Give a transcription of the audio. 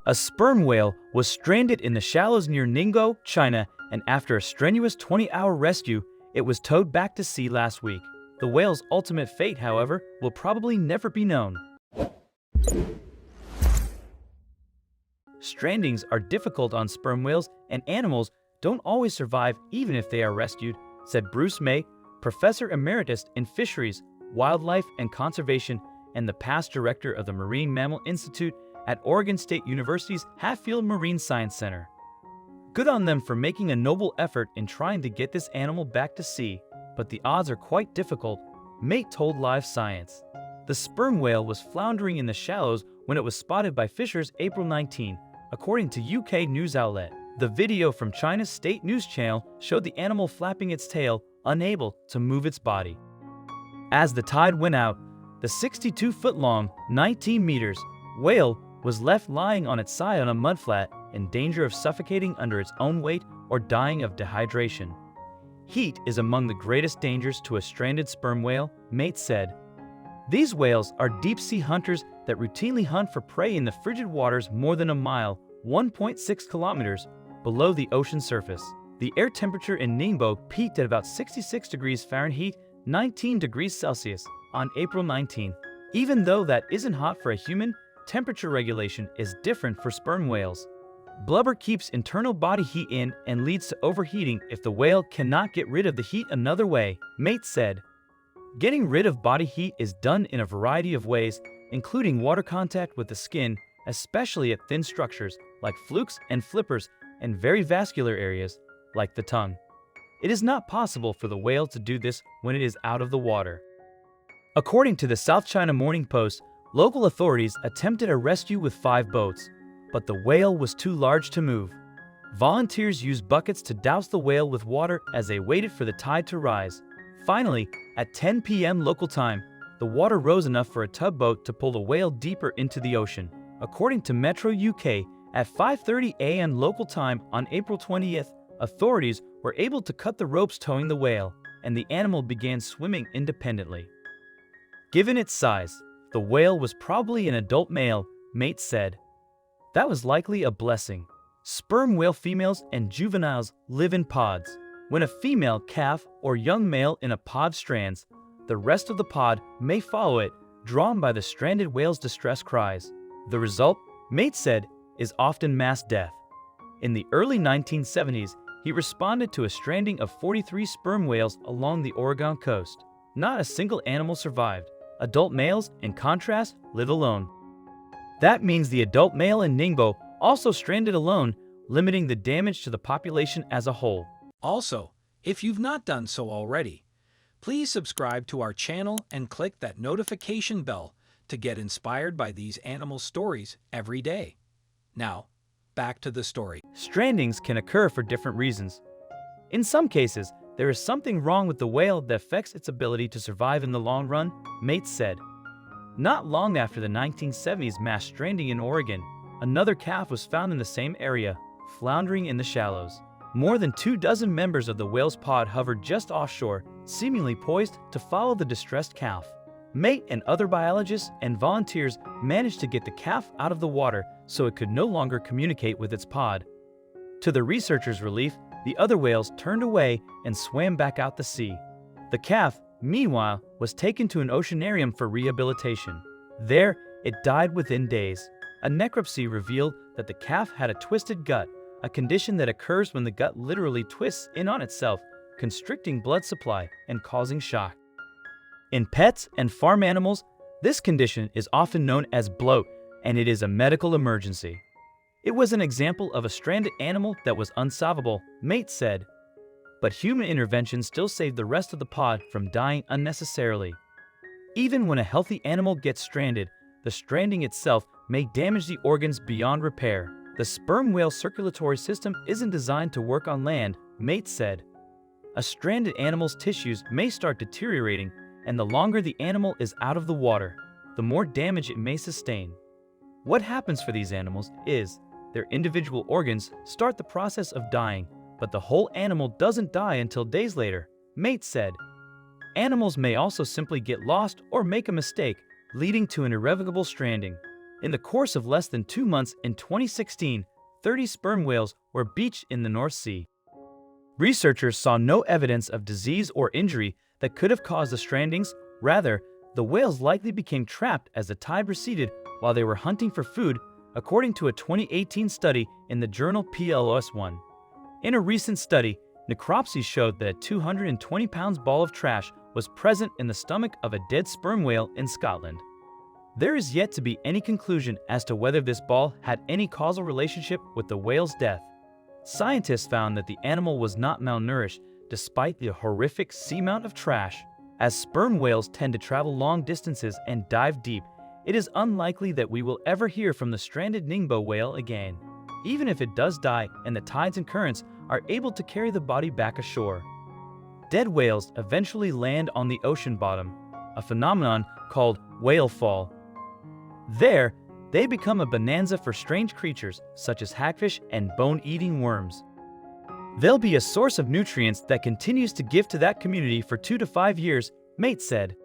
A sperm whale was stranded in the shallows near Ningbo, China, and after a strenuous 20-hour rescue, it was towed back to sea last week. The whale's ultimate fate, however, will probably never be known. Strandings are difficult on sperm whales, and animals don't always survive even if they are rescued, said Bruce May, Professor Emeritus in Fisheries, Wildlife and Conservation and the past director of the Marine Mammal Institute at Oregon State University's Hatfield Marine Science Center. Good on them for making a noble effort in trying to get this animal back to sea, but the odds are quite difficult, May told Live Science. The sperm whale was floundering in the shallows when it was spotted by fishers April 19, according to UK news outlet. The video from China's state news channel showed the animal flapping its tail, unable to move its body. As the tide went out, the 62-foot-long, 19 meters, whale was left lying on its side on a mudflat in danger of suffocating under its own weight or dying of dehydration. Heat is among the greatest dangers to a stranded sperm whale, Mate said. These whales are deep-sea hunters that routinely hunt for prey in the frigid waters more than a mile, 1.6 kilometers, below the ocean surface. The air temperature in Ningbo peaked at about 66 degrees Fahrenheit, 19 degrees Celsius, on April 19. Even though that isn't hot for a human, temperature regulation is different for sperm whales. Blubber keeps internal body heat in and leads to overheating if the whale cannot get rid of the heat another way, Mate said. Getting rid of body heat is done in a variety of ways, including water contact with the skin, especially at thin structures like flukes and flippers, and very vascular areas like the tongue. It is not possible for the whale to do this when it is out of the water. According to the South China Morning Post, local authorities attempted a rescue with 5 boats, but the whale was too large to move. Volunteers used buckets to douse the whale with water as they waited for the tide to rise. Finally, at 10 p.m. local time, the water rose enough for a tugboat to pull the whale deeper into the ocean. According to Metro UK, at 5:30 a.m. local time on April 20th, authorities were able to cut the ropes towing the whale, and the animal began swimming independently. Given its size, the whale was probably an adult male, Mate said. That was likely a blessing. Sperm whale females and juveniles live in pods. When a female calf or young male in a pod strands, the rest of the pod may follow it, drawn by the stranded whale's distress cries. The result, Mate said, is often mass death. In the early 1970s, he responded to a stranding of 43 sperm whales along the Oregon coast. Not a single animal survived. Adult males, in contrast, live alone. That means the adult male in Ningbo also stranded alone, limiting the damage to the population as a whole. Also, if you've not done so already, please subscribe to our channel and click that notification bell to get inspired by these animal stories every day. Now, back to the story. Strandings can occur for different reasons. In some cases, there is something wrong with the whale that affects its ability to survive in the long run, Mate said. Not long after the 1970s mass stranding in Oregon, another calf was found in the same area, floundering in the shallows. More than 24 members of the whale's pod hovered just offshore, seemingly poised to follow the distressed calf. Mate and other biologists and volunteers managed to get the calf out of the water so it could no longer communicate with its pod. To the researchers' relief, the other whales turned away and swam back out to sea. The calf, meanwhile, was taken to an oceanarium for rehabilitation. There, it died within days. A necropsy revealed that the calf had a twisted gut, a condition that occurs when the gut literally twists in on itself, constricting blood supply and causing shock. In pets and farm animals, this condition is often known as bloat, and it is a medical emergency. It was an example of a stranded animal that was unsolvable, Mate said. But human intervention still saved the rest of the pod from dying unnecessarily. Even when a healthy animal gets stranded, the stranding itself may damage the organs beyond repair. The sperm whale circulatory system isn't designed to work on land, Mate said. A stranded animal's tissues may start deteriorating, and the longer the animal is out of the water, the more damage it may sustain. What happens for these animals is, their individual organs start the process of dying, but the whole animal doesn't die until days later, Mate said. Animals may also simply get lost or make a mistake, leading to an irrevocable stranding. In the course of less than 2 months in 2016, 30 sperm whales were beached in the North Sea. Researchers saw no evidence of disease or injury that could have caused the strandings. Rather, the whales likely became trapped as the tide receded while they were hunting for food, according to a 2018 study in the journal PLOS1. In a recent study, necropsies showed that a 220-pound ball of trash was present in the stomach of a dead sperm whale in Scotland. There is yet to be any conclusion as to whether this ball had any causal relationship with the whale's death. Scientists found that the animal was not malnourished despite the horrific seamount of trash. As sperm whales tend to travel long distances and dive deep, it is unlikely that we will ever hear from the stranded Ningbo whale again, even if it does die and the tides and currents are able to carry the body back ashore. Dead whales eventually land on the ocean bottom, a phenomenon called whale fall. There, they become a bonanza for strange creatures such as hagfish and bone-eating worms. They'll be a source of nutrients that continues to give to that community for 2 to 5 years, Mate said.